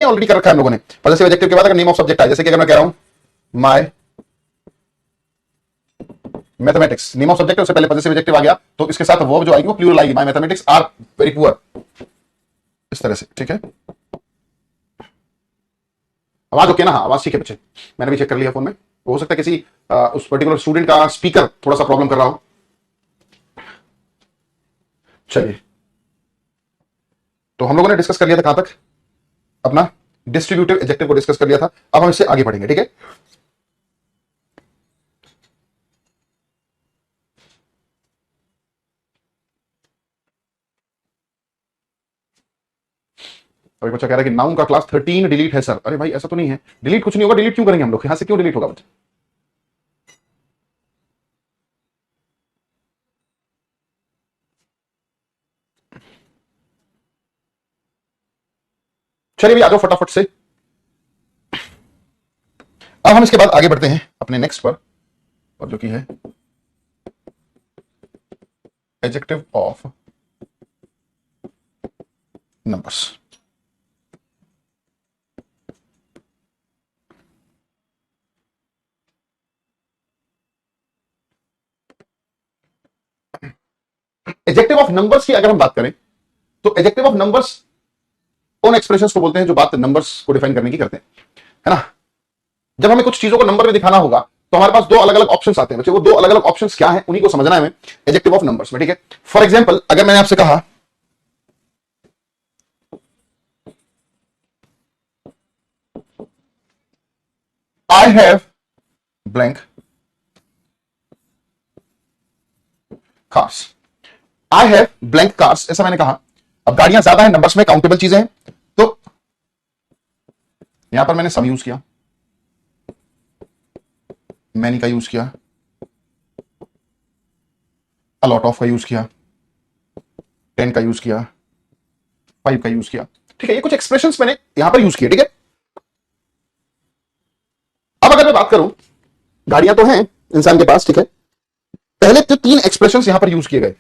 Already कर रखा है हम लोगों ने। पॉजेसिव एडजेक्टिव के बाद अगर नेम ऑफ सब्जेक्ट आए, जैसे कि अगर मैं कह रहा हूं my mathematics, name of subject है, उससे पहले पॉजेसिव एडजेक्टिव आ गया तो इसके साथ वर्ब जो आएगी वो प्लूरल आएगी, my mathematics are very poor, इस तरह से। ठीक है, आवाज ओके ना? हाँ आवाज ठीक है बच्चे, मैंने भी चेक कर लिया फोन में। हो सकता है किसी उस पर्टिकुलर स्टूडेंट का स्पीकर थोड़ा सा प्रॉब्लम कर रहा हो। चलिए, तो हम लोगों ने डिस्कस कर लिया था कहां तक? अपना डिस्ट्रीब्यूटिव एडजेक्टिव को डिस्कस कर लिया था। अब हम इससे आगे बढ़ेंगे। ठीक है, अभी बच्चा कह रहा है कि नाउन का क्लास 13 डिलीट है सर। अरे भाई ऐसा तो नहीं है, डिलीट कुछ नहीं होगा। डिलीट क्यों करेंगे हम लोग? यहां से क्यों डिलीट होगा बच्चा? चलिए भी आ जाओ फटाफट से। अब हम इसके बाद आगे बढ़ते हैं अपने नेक्स्ट पर, और जो कि है adjective of numbers. Adjective of numbers की अगर हम बात करें तो एडजेक्टिव ऑफ नंबर्स उन एक्सप्रेशंस को बोलते हैं जो बात नंबर्स को डिफाइन करने की करते हैं, है ना। जब हमें कुछ चीजों को नंबर में दिखाना होगा तो हमारे पास दो अलग अलग ऑप्शंस आते हैं बच्चे। वो दो अलग अलग ऑप्शंस क्या हैं उन्हीं को समझना है हमें एडजेक्टिव ऑफ नंबर्स में। ठीक है, फॉर एग्जांपल अगर मैंने आपसे कहा I have blank cars, I have blank cars, ऐसा मैंने कहा। अब गाड़ियां ज्यादा है, नंबर्स में काउंटेबल चीजें हैं, तो यहां पर मैंने सम यूज किया, मैनी का यूज किया, अलॉट ऑफ का यूज किया, 10 का यूज किया, 5 का यूज किया। ठीक है, ये कुछ एक्सप्रेशंस मैंने यहां पर यूज किए। ठीक है, अब अगर मैं बात करूं, गाड़ियां तो हैं इंसान के पास, ठीक है, पहले तो 3 एक्सप्रेशंस यहां पर यूज किए गए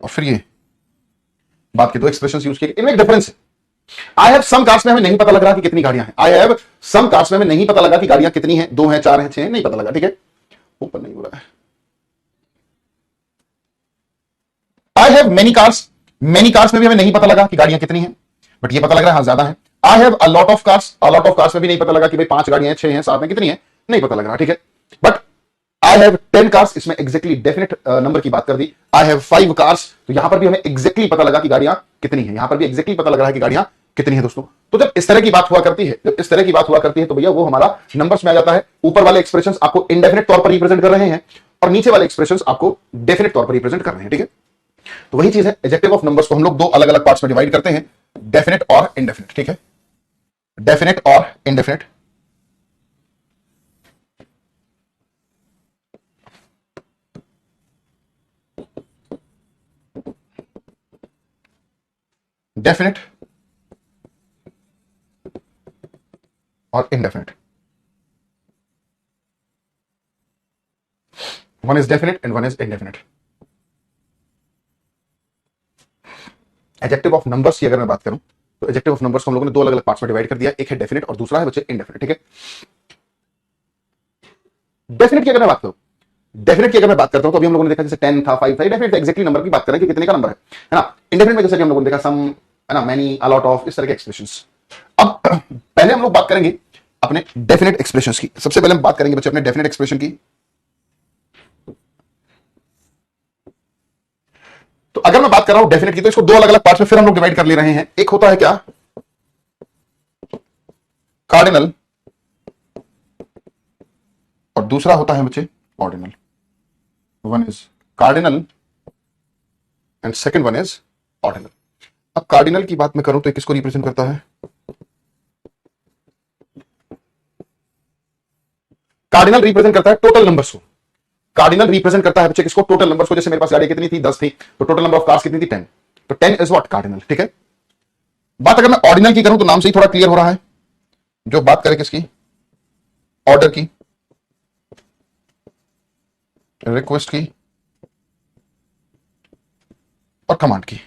और फिर ये बात के 2 एक्सप्रेशंस यूज किए गए। इनमें एक डिफरेंस है। आई हैव सम कार्स में हमें नहीं पता लग रहा कि कितनी गाड़ियां हैं। आई हैव सम कार्स में हमें नहीं पता लगा कि गाड़ियां कितनी हैं, 2 हैं, 4 हैं, 6 हैं, नहीं पता लगा। ठीक है, ऊपर नहीं हो रहा है। I have many cars, many cars में भी हमें नहीं पता लगा कि गाड़ियां कितनी हैं, बट ये पता लग रहा है हाँ ज्यादा है। I have a lot of cars, a lot of cars में भी नहीं पता लगा कि भाई 5 गाड़ियां हैं, 6 हैं, 7 हैं, कितनी है नहीं पता लग रहा। ठीक है, बट आई हैव 10 कार्स, इसमें एग्जैक्टली डेफिनेट नंबर की बात कर दी। आई हैव 5 कार्स, तो यहां पर भी हमें एग्जैक्टली पता लगा कि गाड़ियां कितनी है, यहां पर भी एग्जैक्टली पता लग रहा है कि गाड़ियां कितनी है दोस्तों। तो जब इस तरह की बात हुआ करती है, जब इस तरह की बात हुआ करती है तो भैया वो हमारा नंबर्स में आ जाता है। ऊपर वाले एक्सप्रेशंस आपको इंडेफिनेट तौर पर रिप्रेजेंट कर रहे हैं और नीचे वाले एक्सप्रेशंस आपको डेफिनेट तौर पर रिप्रेजेंट कर रहे हैं। ठीक है, तो वही चीज है, एडजेक्टिव ऑफ नंबर्स को हम लोग 2 अलग अलग पार्ट्स में डिवाइड करते हैं, डेफिनेट और इनडेफिनेट। ठीक है, डेफिनेट और इनडेफिनेट। डेफिनेट और indefinite. One is definite and one is indefinite. Adjective of numbers की अगर मैं बात करूं तो एडजेक्टिव ऑफ नंबर्स को हम लोगों ने 2 अलग अलग पार्ट्स में डिवाइड कर दिया, एक है डेफिनेट और दूसरा है बच्चे इनडेफिनेट। ठीक है, डेफिनेट की अगर मैं बात करूं, डेफिनेट की अगर मैं बात करता हूं तो अभी हम लोगों ने देखा जैसे 10 था, 5 था, डेफिनेट एग्जैक्टली नंबर की बात करें कि कितने का नंबर है ना। इंडेफिनेट में जैसे कि हम लोगों ने देखा सम, है ना, मैनी, अ लॉट ऑफ, इस तरह के एक्सप्रेशंस। अब पहले हम लोग बात करेंगे अपने डेफिनेट एक्सप्रेशंस की। सबसे पहले हम बात करेंगे बच्चे अपने डेफिनेट एक्सप्रेशन की। तो अगर मैं बात कर रहा हूं डेफिनेट की तो इसको 2 अलग अलग पार्ट्स में फिर हम लोग डिवाइड कर ले रहे हैं। एक होता है क्या, कार्डिनल, और दूसरा होता है बच्चे ordinal. One is cardinal and second one is ordinal. अब कार्डिनल की बात मैं करूं तो किसको रिप्रेजेंट करता है? कार्डिनल रिप्रेजेंट करता है टोटल नंबर्स को। कार्डिनल रिप्रेजेंट करता है बच्चे किसको? टोटल नंबर्स को। जैसे मेरे पास गाड़ी कितनी थी? 10 थी, तो टोटल नंबर ऑफ कार्स कितनी थी? 10। तो 10 इज व्हाट? कार्डिनल। ठीक है, बात अगर मैं ऑर्डिनल की करूं तो नाम से ही थोड़ा क्लियर हो रहा है। जो बात करें किसकी? ऑर्डर की, रिक्वेस्ट की और कमांड की।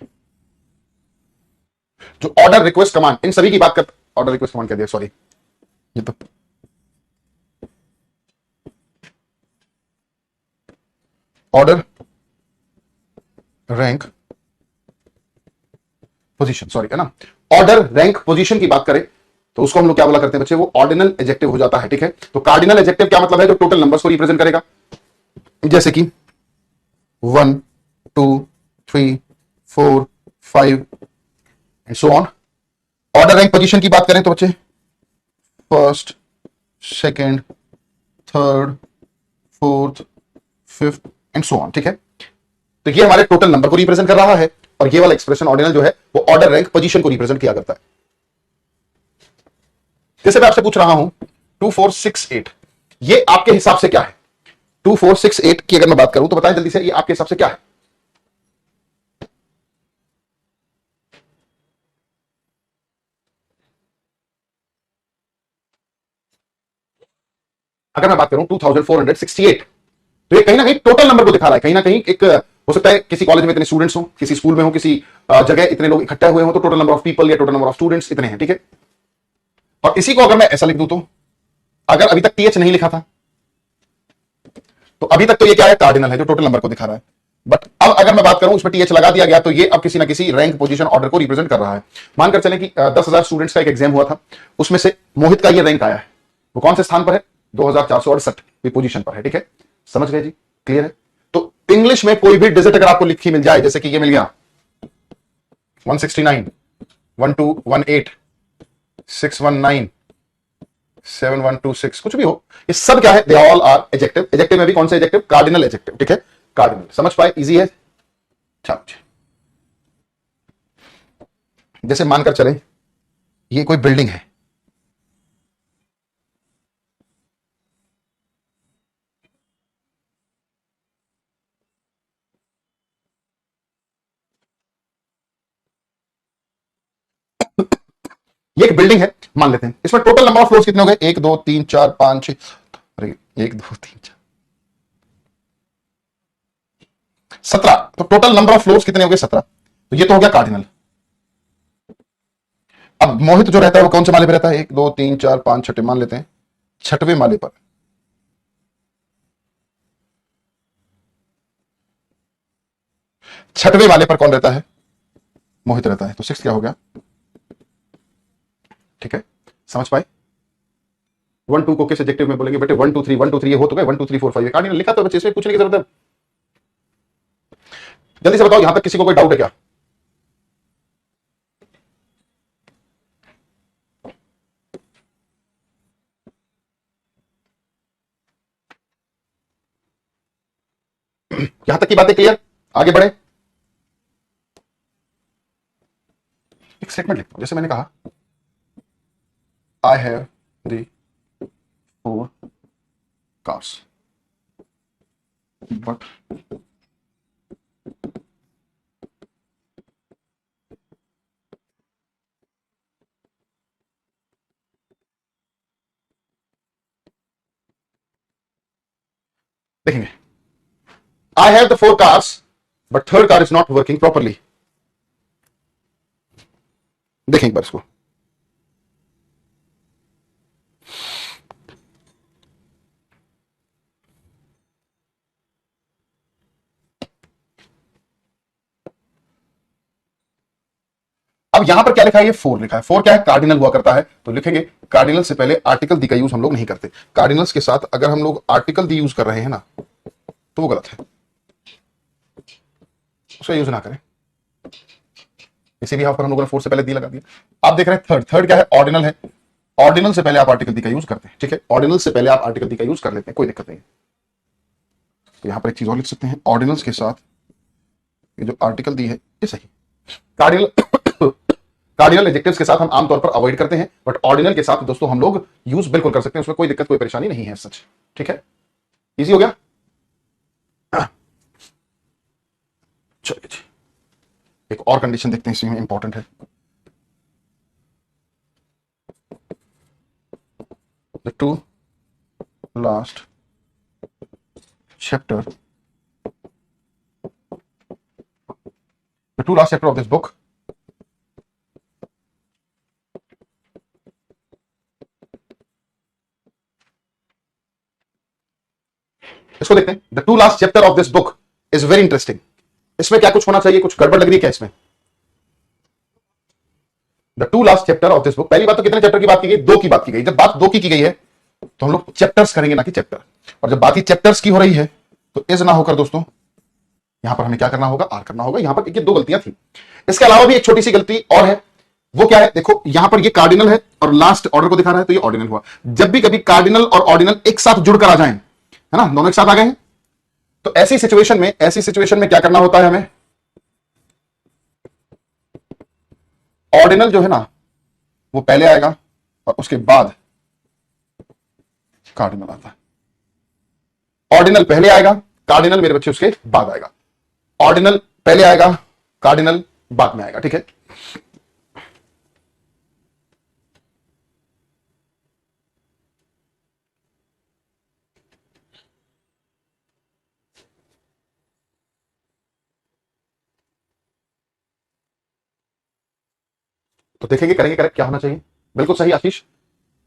जो ऑर्डर रिक्वेस्ट कमांड, इन सभी की बात कर, ऑर्डर रिक्वेस्ट कमांड कह दिया, सॉरी, ये तो ऑर्डर रैंक पोजीशन, सॉरी है ना, ऑर्डर रैंक पोजीशन की बात करें तो उसको हम लोग क्या बोला करते हैं बच्चे, वो ऑर्डिनल एडजेक्टिव हो जाता है। ठीक है, तो कार्डिनल एडजेक्टिव क्या मतलब है, जो टोटल नंबर्स को रिप्रेजेंट करेगा, जैसे कि 1 2 3 4 5 and so on. Order rank position की बात करें तो बच्चे first, second, third, fourth, fifth and so on. ठीक है, तो ये हमारे टोटल नंबर को रिप्रेजेंट कर रहा है, और ये वाला एक्सप्रेशन ऑर्डिनल जो है वो ऑर्डर रैंक पोजीशन को रिप्रेजेंट किया करता है। जैसे मैं आपसे पूछ रहा हूं 2468, ये आपके हिसाब से क्या है? 2468 की अगर मैं बात करूं तो बताएं जल्दी से, ये आपके हिसाब से क्या है? अगर मैं बात करूं 2468, तो ये कहीं ना कहीं टोटल नंबर को दिखा रहा है। कहीं ना कहीं एक हो सकता है किसी कॉलेज में इतने स्टूडेंट्स हो, किसी स्कूल में हो, किसी जगह इतने लोग इकट्ठे हुए हो, तो टोटल नंबर ऑफ पीपल या टोटल नंबर ऑफ स्टूडेंट्स इतने हैं। ठीक है, और इसी को अगर मैं ऐसा लिख दूं, तो अगर अभी तक टीएच नहीं लिखा था तो अभी तक तो ये क्या है, कार्डिनल है, जो टोटल नंबर को दिखा रहा है। बट अब अगर मैं बात करूं इसमें टीएच लगा दिया गया, तो ये अब किसी ना किसी रैंक पोजीशन ऑर्डर को रिप्रेजेंट कर रहा है। मानकर चलें कि 10,000 स्टूडेंट्स का एक एग्जाम हुआ था, उसमें से मोहित का ये रैंक आया है, वो कौन से स्थान पर है? 2468 पोजीशन पर है। ठीक है, समझ गए जी, क्लियर है? तो इंग्लिश में कोई भी डिजिट अगर आपको लिखी मिल जाए, जैसे कि ये मिल गया 169, 1218, 619, 7126, कुछ भी हो, ये सब क्या है? They all are adjective. Adjective में भी कौन से एडजेक्टिव? Cardinal adjective. ठीक है, कार्डिनल, समझ पाए? इजी है। चलो, जैसे मानकर चले ये कोई बिल्डिंग है, ये एक बिल्डिंग है मान लेते हैं, इसमें टोटल नंबर ऑफ फ्लोर्स कितने हो गए? 1 2 3 4 5 6, अरे 1 2 3 4 17, तो टोटल नंबर ऑफ फ्लोर्स कितने हो गए? 17। तो ये तो हो गया कार्डिनल। अब मोहित जो रहता है वो कौन से माले पे रहता है? 1 2 3 4 5 छठे, मान लेते हैं छठवें माले पर। छठवें माले पर कौन रहता है? मोहित रहता है। तो 6 क्या हो गया? ठीक है, समझ पाए? 1 2 को किस एडजेक्टिव में बोलेंगे बेटे? 1 2 3, 1 2 3 ये हो तो गए, 1 2 3 4 5 ये कार्डिनल लिखा तो बच्चे, इसमें पूछने की जरूरत है? जल्दी से बताओ, यहां तक किसी को कोई डाउट है क्या? यहां तक की बातें क्लियर? आगे बढ़े, एक स्टेटमेंट लिखता हूं, जैसे मैंने कहा I have the 4 cars but देखेंगे, I have the 4 cars but third car is not working properly. देखें एक बार इसको, अब यहां पर क्या लिखा है? ये 4 लिखा है। 4 क्या है? कार्डिनल हुआ करता है। तो लिखेंगे कार्डिनल से पहले आर्टिकल दी का यूज हम लोग नहीं करते। कार्डिनल्स के साथ अगर हम लोग आर्टिकल दी यूज कर रहे हैं ना, तो वो गलत है, उसका यूज ना करें। इसी भी यहां पर हम लोगों ने 4 से पहले दी लगा दिया। आप देख रहे हैं थर्ड, थर्ड क्या है? ऑर्डिनल है। ऑर्डिनल से पहले आप आर्टिकल दी का यूज करते हैं। ठीक है, ऑर्डिनल से पहले आप आर्टिकल दी का यूज कर लेते हैं, कोई दिक्कत नहीं है। तो यहां पर एक चीज और लिख सकते हैं, ऑर्डिनल्स के साथ ये जो आर्टिकल दी है ये सही। कार्डिनल कार्डिनल एडजेक्टिव्स के साथ हम आमतौर पर अवॉइड करते हैं, बट ऑर्डिनल के साथ दोस्तों हम लोग यूज बिल्कुल कर सकते हैं, उसमें कोई दिक्कत कोई परेशानी नहीं है सच। ठीक है, इजी हो गया। चलिए जी, एक और कंडीशन देखते हैं, इसमें इंपॉर्टेंट है। The two last chapter the two last chapter of this book इसको देखते हैं। The two last chapter of this book is very interesting. इसमें क्या कुछ होना चाहिए, कुछ गड़बड़ लग रही है क्या इसमें? The two last chapter of this book, पहली बात तो कितने चैप्टर की बात की गई? 2 की बात की गई। जब बात 2 की गई है तो हम लोग चैप्टर्स करेंगे ना कि चैप्टर, और जब बात ही चैप्टर्स की हो रही है तो इज ना होकर दोस्तों यहां पर हमें क्या करना होगा? आर करना होगा। यहां पर ये 2 गलतियां थी। इसके अलावा भी एक छोटी सी गलती और है, वो क्या है? देखो यहां पर ये कार्डिनल है और लास्ट ऑर्डर को दिखा रहा है तो ये ऑर्डिनल हुआ। जब भी कभी कार्डिनल और ऑर्डिनल एक साथ जुड़कर आ जाएं, है ना, दोनों एक साथ आ गए हैं, तो ऐसी सिचुएशन में क्या करना होता है हमें? ऑर्डिनल जो है ना वो पहले आएगा और उसके बाद कार्डिनल आता है। ऑर्डिनल पहले आएगा, कार्डिनल मेरे बच्चे उसके बाद आएगा। ऑर्डिनल पहले आएगा, कार्डिनल बाद में आएगा, ठीक है। तो देखेंगे, करेंगे करेक्ट क्या होना चाहिए। बिल्कुल सही आशीष,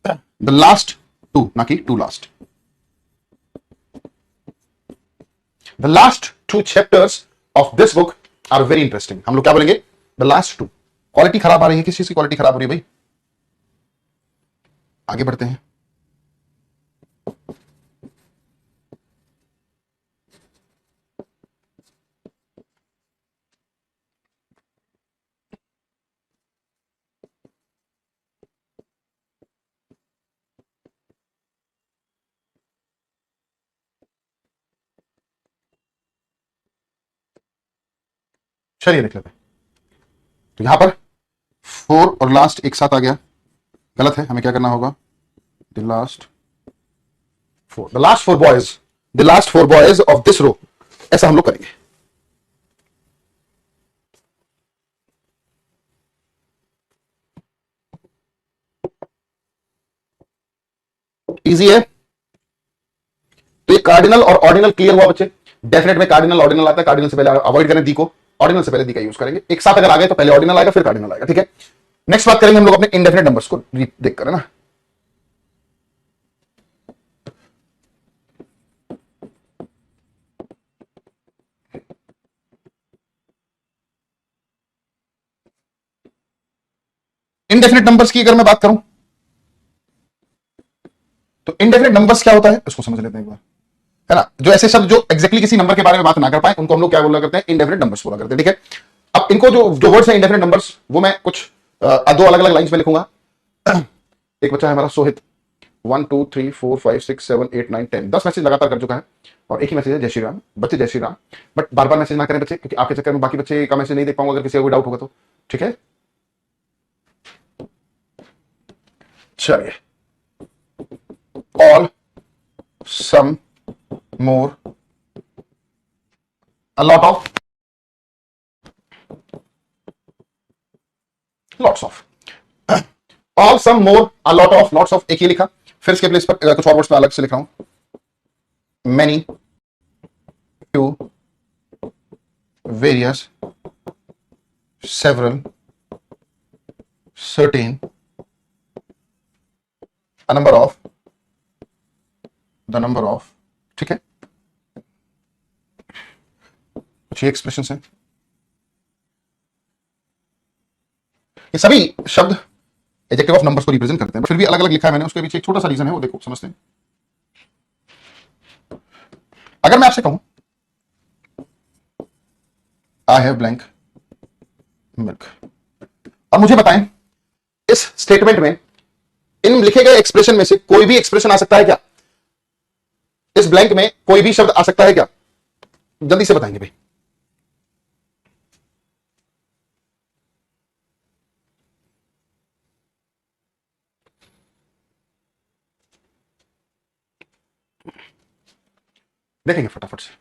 द लास्ट टू, ना कि two last. The last 2 chapters of this book are very interesting. हम लोग क्या बोलेंगे? The last 2। क्वालिटी खराब आ रही है, किस चीज की क्वालिटी खराब हो रही है भाई? आगे बढ़ते हैं। चलिए देख लेते हैं। तो यहां पर 4 और लास्ट एक साथ आ गया, गलत है। हमें क्या करना होगा? The last 4, the last 4 boys, the last 4 boys of this row, ऐसा हम लोग करेंगे। इजी है। तो ये कार्डिनल और ऑर्डिनल क्लियर हुआ बच्चे? डेफिनेट में कार्डिनल ऑर्डिनल आता है, कार्डिनल से पहले अवॉइड करें दी को, ऑर्डिनल से पहले दी का यूज करेंगे। एक साथ अगर आ गए तो पहले ऑर्डिनल आएगा फिर कार्डिनल आएगा, ठीक है। नेक्स्ट बात करेंगे हम लोग अपने इंडेफिनिट नंबर्स को देख कर, है ना। इंडेफिनिट नंबर्स की अगर मैं बात करूं तो इंडेफिनिट नंबर्स क्या होता है उसको समझ लेते हैं एक बार, है ना। जो ऐसे शब्द जो एक्जेक्टली किसी नंबर के बारे में बात ना कर पाए उनको हम लोग क्या बोला करते हैं? इंडेफिनिट नंबर्स बोला करते हैं, ठीक है। अब इनको जो जो वर्ड्स है इंडेफिनिट नंबर्स, वो मैं कुछ 2 अलग अलग लाइंस में लिखूंगा। एक बच्चा है हमारा सोहित, 1 2 3 4 5 6 7 8 9 10, 10 मैसेज लगातार कर चुका है और एक ही मैसेज है जय श्री राम। बच्चे जय Shri Ram, but bar bar message ना करें बच्चे, क्योंकि आपके चक्कर में बाकी बच्चे का मैसेज नहीं देख पाऊंगा अगर किसी को कोई डाउट होगा तो, ठीक है। चलिए, all, some, more, a lot of, lots of, all, some, more, a lot of, lots of एक ही लिखा। फिर इसके प्लेस पर कुछ और वर्ड्स में अलग से लिख रहा हूं, many, few, various, several, certain, a number of, the number of, ठीक है। कुछ ये एक्सप्रेशन है, ये सभी शब्द एडजेक्टिव ऑफ नंबर्स को रिप्रेजेंट करते हैं, फिर भी अलग अलग लिखा है मैंने। उसके पीछे एक छोटा सा रीजन है, वो देखो समझते हैं। अगर मैं आपसे कहूं आई हैव ब्लैंक मिल्क, अब मुझे बताएं इस स्टेटमेंट में इन लिखे गए एक्सप्रेशन में से कोई भी एक्सप्रेशन आ सकता है क्या? इस ब्लैंक में कोई भी शब्द आ सकता है क्या? जल्दी से बताएंगे भाई। देखेंगे फटाफट से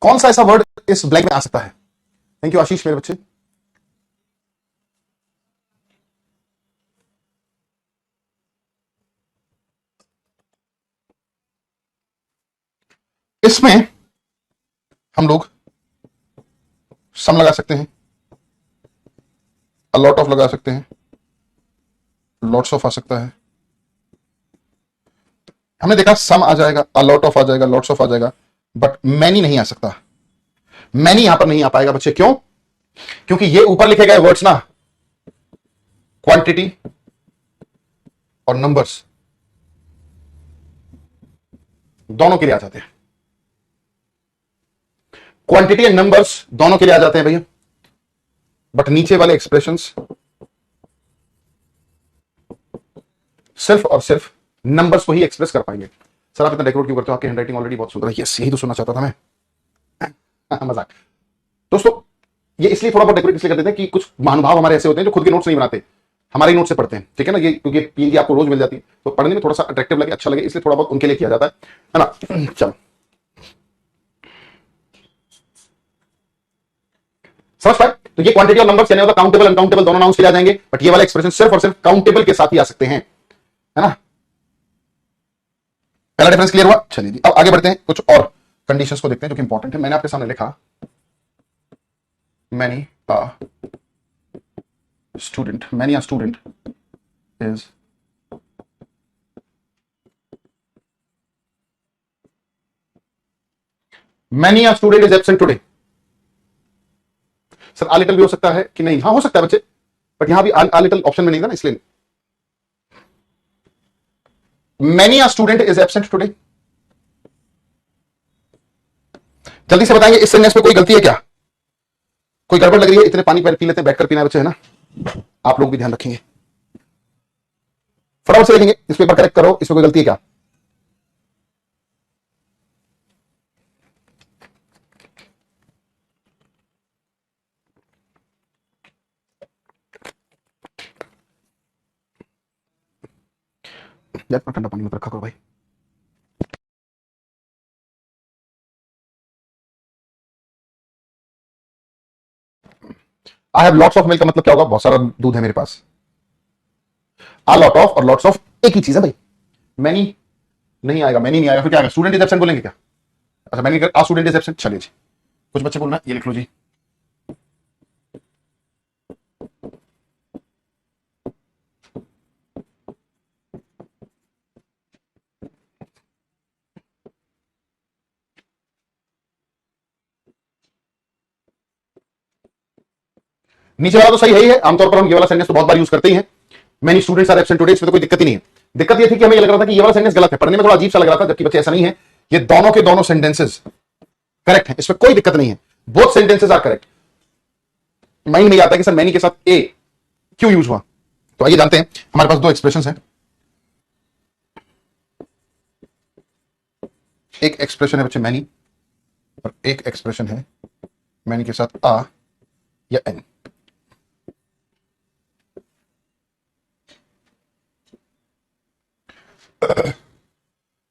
कौन सा ऐसा वर्ड इस ब्लैंक में आ सकता है। थैंक यू आशीष मेरे बच्चे। इसमें हम लोग सम लगा सकते हैं, अ लॉट ऑफ लगा सकते हैं, लॉट्स ऑफ आ सकता है, हमने देखा सम आ जाएगा, अ लॉट ऑफ आ जाएगा, लॉट्स ऑफ आ जाएगा, बट मैनी नहीं आ सकता। मैनी यहां पर नहीं आ पाएगा बच्चे, क्यों? क्योंकि ये ऊपर लिखे गए वर्ड्स ना क्वांटिटी और नंबर्स दोनों के लिए आ जाते हैं। क्वांटिटी एंड नंबर्स दोनों के लिए आ जाते हैं भैया, बट नीचे वाले एक्सप्रेशंस सिर्फ और सिर्फ नंबर्स को ही एक्सप्रेस कर पाएंगे। सर आप इतना डेकोरेट क्यों करते हो, आपकी हैंडराइटिंग ऑलरेडी बहुत सुंदर है। यस, यही तो सुनना चाहता था मैं। मजाक। दोस्तों ये इसलिए थोड़ा बहुत डेकोरेट इसलिए कर देते हैं कि कुछ महानुभाव हमारे ऐसे होते हैं जो खुद के नोट्स नहीं बनाते, हमारे नोट से पढ़ते हैं, ठीक है ना। ये क्योंकि पीएनजी आपको रोज मिल जाती है तो पढ़ने में थोड़ा सा अट्रैक्टिव लगे, अच्छा लगे, इसलिए थोड़ा बहुत उनके लिए किया जाता है ना। चलो समझ पाए। तो ये क्वांटिटी और नंबर्स यानी काउंटेबल अनकाउंटेबल दोनों नाउंस के लिए आ जाएंगे, बट ये वाला एक्सप्रेशन सिर्फ और सिर्फ काउंटेबल के साथ ही आ सकते हैं, है ना। पहला डिफरेंस क्लियर हुआ। चलिए जी अब आगे बढ़ते हैं, कुछ और कंडीशंस को देखते हैं जो कि इंपॉर्टेंट है। मैंने आपके सामने लिखा many student, many a student is many a student is absent today. Sir uh little भी हो सकता है कि नहीं? हाँ हो सकता है बच्चे, बट यहां भी आ लिटिल ऑप्शन में नहीं था ना, इसलिए many a student is absent today. जल्दी से बताएंगे इस सेंटेंस में कोई गलती है क्या, कोई गड़बड़ लग रही है? इतने पानी पी लेते हैं, बैठकर पीना है बच्चे, है ना। आप लोग भी ध्यान रखेंगे, फटाफट से लिखेंगे, इस पेपर करेक्ट करो, इसमें कोई गलती है क्या? यार ठंडा पानी मत रखा करो भाई। I have lots of milk का मतलब क्या होगा? बहुत सारा दूध है मेरे पास। आ लॉट ऑफ और लॉट्स ऑफ एक ही चीज है भाई। मैनी नहीं आएगा, मैनी नहीं आएगा, फिर क्या आएगा? स्टूडेंट इज एब्सेंट बोलेंगे क्या? अच्छा many a student is absent. चलिए जी, कुछ बच्चे बोलना, ये लिख लो जी। नीचे वाला तो सही है ही है, आमतौर पर हम ये वाला सेंटेंस तो बहुत बार यूज करते ही हैं। Many students are absent today, इसमें तो कोई दिक्कत ही नहीं है। दिक्कत ये थी कि हमें ये लग रहा था कि ये वाला सेंटेंस गलत है, पढ़ने में थोड़ा अजीब सा लग रहा था, जबकि बच्चे ऐसा नहीं है, ये दोनों के दोनों सेंटेंसेस करेक्ट है, इसमें कोई दिक्कत नहीं है, both sentences are correct. Mind में आता है कि सर मैनी के साथ ए क्यों यूज हुआ, तो आइए जानते हैं। हमारे पास दो एक्सप्रेशन है, एक एक्सप्रेशन है बच्चे मैनी और एक एक्सप्रेशन है मैनी के साथ आ या एन।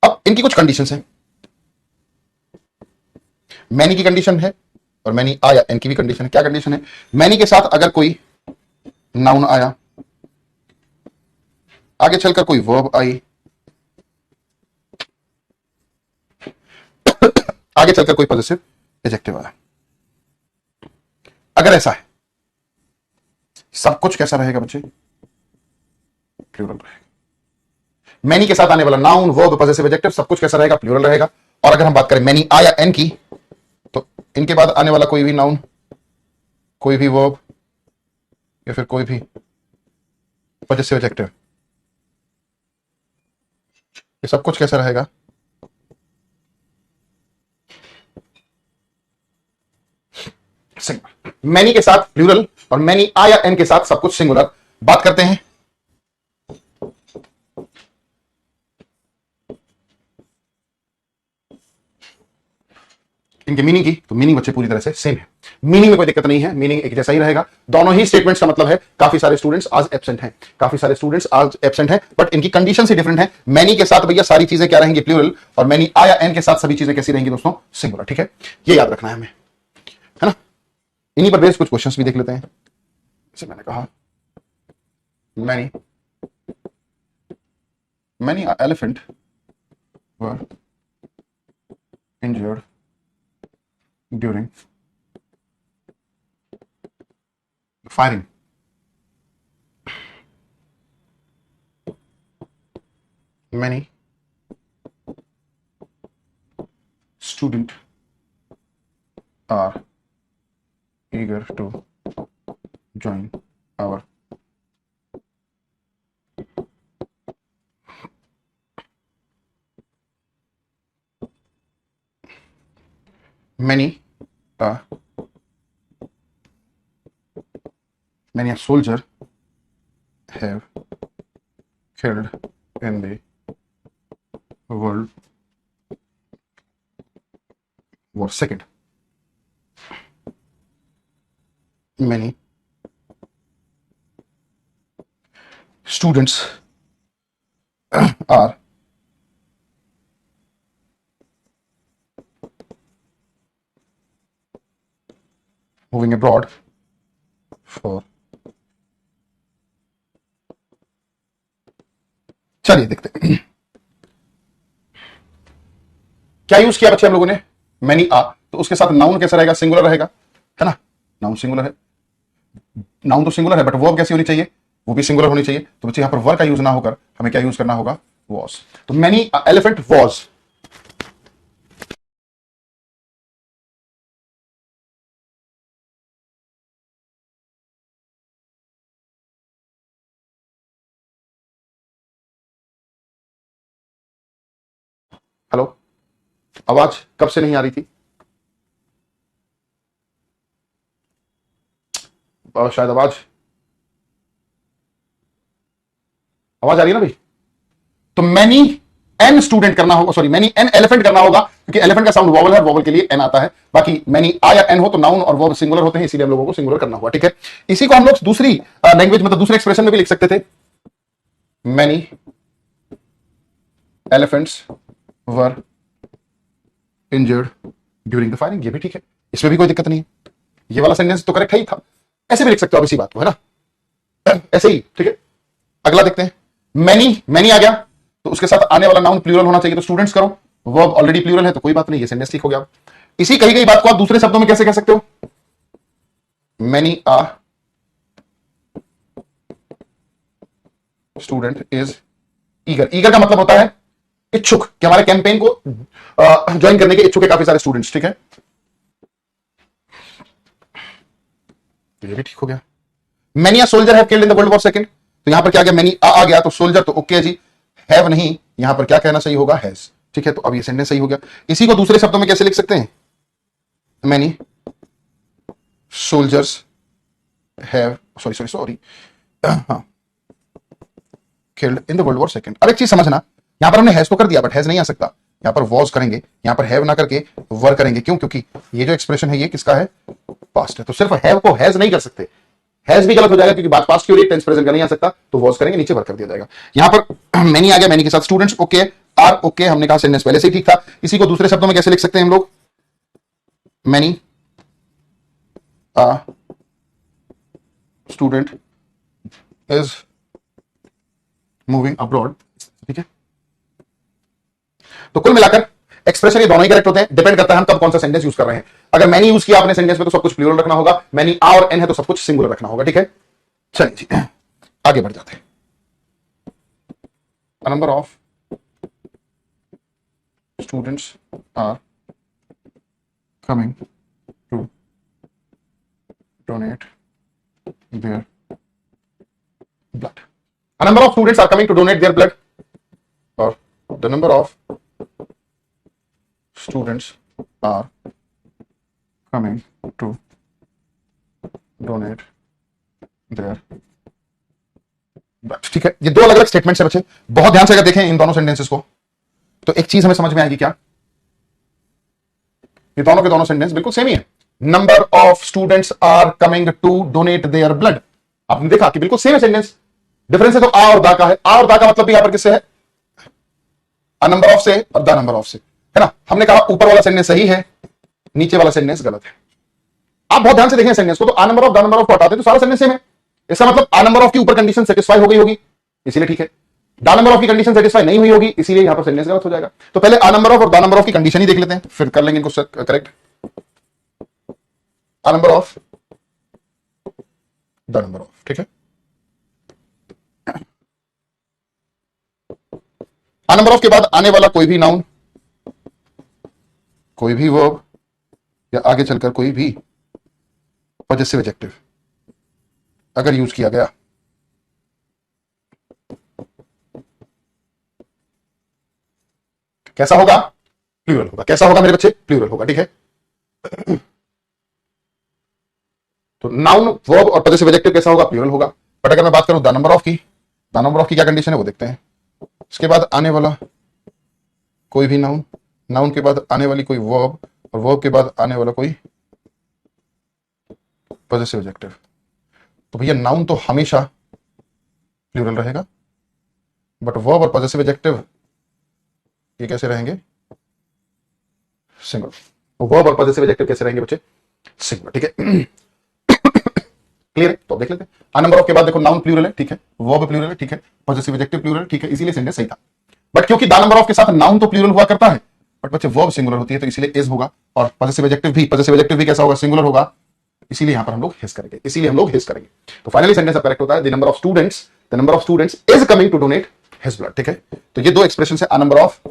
अब इनकी कुछ कंडीशंस हैं, मैनी की कंडीशन है और मैनी आ या एन की भी कंडीशन है। क्या कंडीशन है? मैनी के साथ अगर कोई नाउन आया, आगे चलकर कोई वर्ब आई, आगे चलकर कोई पॉजिटिव एडजेक्टिव आया, अगर ऐसा है, सब कुछ कैसा रहेगा बच्चे? प्लूरल रहेगा। मैनी के साथ आने वाला नाउन वर्ब पॉजिटिव एडजेक्टिव सब कुछ कैसा रहेगा? प्लूरल रहेगा। और अगर हम बात करें मैनी आ या एन की, तो इनके बाद आने वाला कोई भी नाउन, कोई भी वर्ब या फिर कोई भी पॉजिटिव एडजेक्टिव, ये सब कुछ कैसा रहेगा? सिंगुलर। मैनी के साथ प्लूरल और मैनी आ या एन के साथ सब कुछ सिंगुलर। बात करते हैं इनके मीनिंग की, तो मीनिंग बच्चे पूरी तरह से सेम है, मीनिंग में कोई दिक्कत नहीं है, मीनिंग एक जैसा ही रहेगा। दोनों ही स्टेटमेंट्स का मतलब है काफी सारे स्टूडेंट्स आज एब्सेंट हैं, काफी सारे स्टूडेंट्स आज एब्सेंट हैं, बट इनकी कंडीशन ही डिफरेंट है। मैनी के साथ भैया सारी चीजें क्या रहेंगी? प्लूरल। और मैनी आ या एन के साथ सभी चीजें कैसी रहेंगी दोस्तों? सिंगुलर। ठीक है, ये याद रखना है हमें, है ना। इन्हीं पर बेस्ड कुछ क्वेश्चंस भी देख लेते हैं। जैसे मैंने कहा many many elephant were injured during firing. Many student are eager to join our many uh, many a soldier have killed in the World War II. Many students are moving abroad for चलिए देखते हैं क्या use किया बच्चे हम लोगों ने many आ तो उसके साथ नाउन कैसा रहेगा सिंगुलर रहेगा है ना नाउन सिंगुलर है नाउन तो सिंगुलर है बट वर्ब कैसी होनी चाहिए वो भी सिंगुलर होनी चाहिए तो बच्चे यहां पर वर्ब का यूज ना होकर हमें क्या यूज करना होगा वॉज तो मैनी एलिफेंट वॉज हेलो आवाज कब से नहीं आ रही थी शायद आवाज आ रही है ना भाई तो मैनी एन स्टूडेंट करना होगा सॉरी मैनी एन एलिफेंट करना होगा क्योंकि एलिफेंट का साउंड वॉवल है वॉवल के लिए एन आता है बाकी मैनी आ या एन हो तो नाउन और वर्ब सिंगुलर होते हैं इसीलिए हम लोगों को सिंगुलर करना होगा ठीक है इसी को हम लोग दूसरी लैंग्वेज मतलब दूसरे एक्सप्रेशन में भी लिख सकते थे many elephants were injured during the firing ये भी ठीक है इसमें भी कोई दिक्कत नहीं है ये वाला सेंटेंस तो करेक्ट है ही था ऐसे भी लिख सकते हो आप इसी बात को है ना ऐसे ही ठीक है अगला देखते हैं मैनी आ गया तो उसके साथ आने वाला नाउन प्लूरल होना चाहिए तो स्टूडेंट्स करो वर्ब ऑलरेडी प्लूरल है तो कोई बात नहीं ये सेंटेंस ठीक हो गया इसी कही गई बात को आप दूसरे शब्दों में कैसे कह सकते हो many a student is eager का मतलब होता है इच्छुक कि हमारे कैंपेन को ज्वाइन करने के इच्छुक है काफी सारे स्टूडेंट्स ठीक है तो ये भी ठीक हो गया many a soldier have killed in the world war second तो यहां पर क्या गया मैनी आ गया तो सोल्जर तो ओके जी हैव नहीं यहां पर क्या कहना सही होगा हैज ठीक है तो अब ये सेंटेंस सही हो गया इसी को दूसरे शब्दों में कैसे लिख सकते हैं many soldiers have sorry killed in the world war second अब एक चीज समझना यहां पर हमने हैज तो कर दिया बट हैज नहीं आ सकता यहां पर वॉज करेंगे यहां पर हैव ना करके वर करेंगे क्यों क्योंकि ये जो एक्सप्रेशन है ये किसका है पास्ट है तो सिर्फ हैव को हैज नहीं कर सकते हैज भी गलत हो जाएगा क्योंकि बात पास्ट की हो रही है टेंस प्रेजेंट का नहीं आ सकता तो वॉज करेंगे नीचे वर कर दिया जाएगा यहां पर मैनी आ गया मैनी के साथ स्टूडेंट्स ओके आर ओके हमने कहा सेंटेंस पहले से ही ठीक था इसी को दूसरे शब्दों में कैसे लिख सकते हैं हम लोग many student is moving abroad ठीक है तो कुल मिलाकर एक्सप्रेशन ये दोनों ही करेक्ट होते हैं डिपेंड करता है हम कब कौन सा सेंटेंस यूज कर रहे हैं अगर मैनी यूज किया आपने सेंटेंस में तो सब कुछ प्लूरल रखना होगा मैनी आ और एन है तो सब कुछ सिंगुलर रखना होगा ठीक है चलिए जी आगे बढ़ जाते हैं number of students are coming to donate their blood a number of students are coming to donate their blood or the number of students are coming to donate their blood ठीक है ये दो अलग अलग स्टेटमेंट्स है बच्चे बहुत ध्यान से अगर देखें इन दोनों सेंटेंसेस को तो एक चीज हमें समझ में आएगी क्या ये दोनों के दोनों सेंटेंस बिल्कुल सेम ही है number of students are coming to donate their blood आपने देखा कि बिल्कुल सेम है सेंटेंस डिफरेंस है तो आ और दा का है आ और दा का मतलब भी यहां पर किससे है अ नंबर ऑफ से और द नंबर ऑफ से है ना हमने कहा ऊपर वाला सेंटेंस सही है नीचे वाला सेंटेंस गलत है आप बहुत ध्यान से देखें सेंटेंस को तो a number of the number of को हटाते तो सारा सेंटेंस सेम है इसका मतलब आ नंबर ऑफ की ऊपर कंडीशन सेटिस्फाई हो गई होगी इसीलिए ठीक है द नंबर ऑफ की कंडीशन सेटिस्फाई नहीं हुई होगी इसीलिए यहां पर सेंटेंस गलत हो जाएगा तो पहले आ नंबर ऑफ और द नंबर ऑफ की कंडीशन ही देख लेते हैं फिर कर लेंगे इनको correct a number of the number of ठीक है आ नंबर ऑफ के बाद आने वाला कोई भी नाउन कोई भी वर्ब या आगे चलकर कोई भी पॉजेसिव एडजेक्टिव अगर यूज किया गया कैसा होगा? प्लूरल होगा। कैसा होगा मेरे बच्चे? प्लूरल होगा। ठीक है, तो नाउन, वर्ब और पॉजेसिव एडजेक्टिव कैसा होगा? प्लूरल होगा। बट अगर मैं बात करूं द नंबर ऑफ की, द नंबर ऑफ की क्या कंडीशन है वो देखते हैं। इसके बाद आने वाला कोई भी नाउन, नाउन के बाद आने वाली कोई वर्ब और वर्ब के बाद आने वाला कोई पॉजेसिव एडजेक्टिव। तो भैया नाउन तो हमेशा प्लूरल रहेगा, बट वर्ब और पॉजेसिव एडजेक्टिव ये कैसे रहेंगे? सिंगल। तो वर्ब और पॉजेसिव एडजेक्टिव कैसे रहेंगे बच्चे? सिंगल। ठीक है, क्लियर है? तो अब देख लेते हैं। आ नंबर ऑफ के बाद देखो नाउन प्लूरल है, ठीक है, वर्ब प्लूरल है, ठीक है, पॉजेसिव एडजेक्टिव प्लूरल, ठीक है, इसीलिए सेंटेंस सही था। बट क्योंकि द नंबर ऑफ के साथ नाउन तो प्लूरल हुआ करता है, बट बच्चे वर्ब सिंगुलर होती है, तो इसीलिए इज होगा। और पॉजेसिव एडजेक्टिव भी कैसा होगा? सिंगुलर होगा। इसीलिए यहां पर हम लोग हिस करेंगे, इसीलिए हम लोग हिस करेंगे। तो फाइनली सेंटेंस करेक्ट होता है the number of students is coming to donate his blood. ठीक है, तो ये दो एक्सप्रेशन है, आ नंबर ऑफ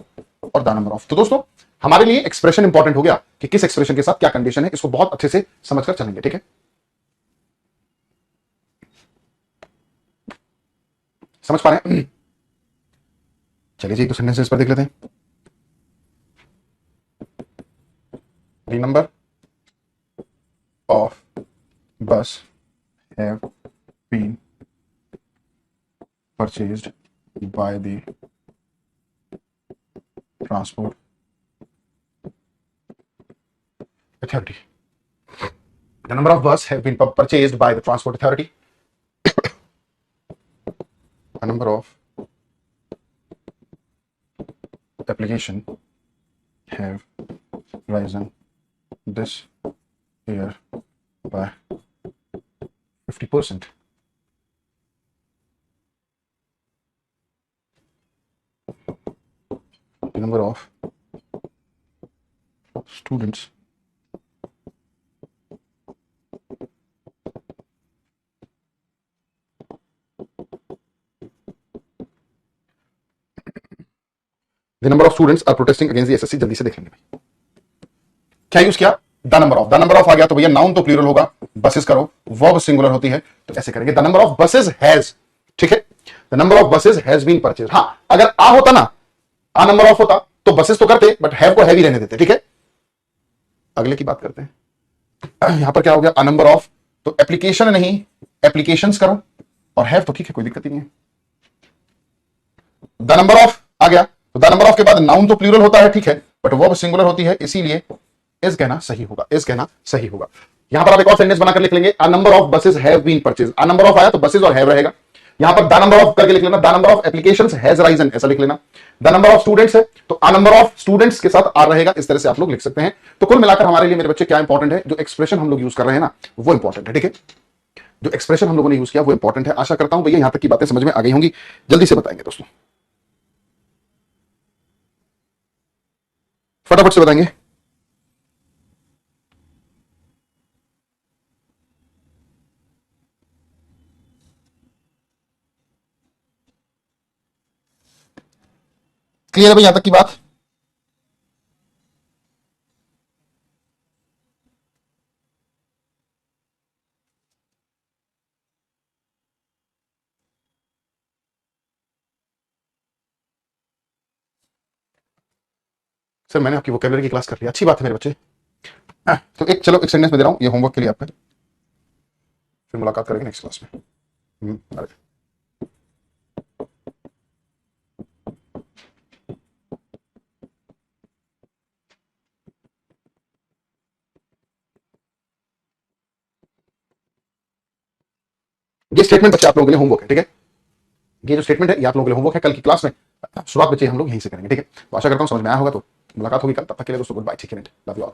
और द नंबर ऑफ। तो दोस्तों हमारे लिए एक्सप्रेशन इंपॉर्टेंट हो गया कि किस एक्सप्रेशन के साथ क्या कंडीशन है, इसको बहुत अच्छे से समझकर चलेंगे। ठीक है, समझ पा रहे हैं? चलिए जी, तो सेंटेंसेस पर देख लेते हैं। The number of bus have been purchased by the transport authority. The number of bus have been purchased by the transport authority. A number of application have risen this year by 50%. The number of students the number of students are protesting against the SSC। जल्दी से देख लेंगे भाई क्या use किया? The number of. The number of आ गया तो भैया नाउन तो प्लूरल होगा, बसेस करो, वर्ब सिंगुलर होती है, तो ऐसे करेंगे the number of buses has. ठीक है, the number of buses has been purchase. हाँ, अगर आ होता ना, आ नंबर ऑफ होता तो बसेस तो करते, बट हैव को हैवी रहने देते। ठीक है, अगले की बात करते हैं। यहां पर क्या हो गया? आ नंबर ऑफ, तो एप्लीकेशन नहीं, एप्लीकेशंस करो, और हैव तो ठीक है, कोई दिक्कत ही नहीं है। द नंबर ऑफ आ गया तो द नंबर ऑफ के बाद नाउन तो प्लूरल होता है, ठीक है, बट वर्ब सिंगुलर होती है, इसीलिए इज कहना सही होगा, इज कहना सही होगा। यहां पर आप एक और सेंटेंस बनाकर लिख लेंगे, a number of buses have been purchase. A number of आया तो बसेस और हैव रहेगा। यहां पर द नंबर ऑफ करके लिख लेना, the number of applications has risen, ऐसा लिख लेना। द नंबर ऑफ स्टूडेंट्स है तो अ नंबर ऑफ स्टूडेंट्स के साथ आर रहेगा, इस तरह से आप लोग लिख सकते हैं। तो कुल मिलाकर हमारे लिए मेरे बच्चे क्या इंपॉर्टेंट है? जो एक्सप्रेशन हम लोग यूज कर रहे हैं ना, वो इंपॉर्टेंट है। ठीक है, जो एक्सप्रेशन हम लोगों ने यूज किया वो इंपॉर्टेंट है। आशा करता हूं भैया यहां तक की बातें समझ में आ गई होंगी। जल्दी से बताएंगे दोस्तों, फटाफट से बताएंगे। क्लियर है भाई यहां तक की बात? सर मैंने आपकी वोकैबुलरी की क्लास कर ली, अच्छी बात है मेरे बच्चे। तो एक चलो एक सेंटेंस में दे रहा हूं, ये होमवर्क के लिए आपका, फिर मुलाकात करेंगे नेक्स्ट क्लास में। अरे ये स्टेटमेंट बच्चे आप लोगों के लिए होमवर्क है, ठीक है, ये जो स्टेटमेंट है ये आप लोगों के लिए होमवर्क है। कल की क्लास में शुरुआत बच्चे हम लोग यहीं से करेंगे। ठीक है, तो आशा करता हूं समझ में आया होगा। तो मुलाकात होगी कल, तब तक के लिए दोस्तों गुड बाय, ठीक है, लव यू ऑल।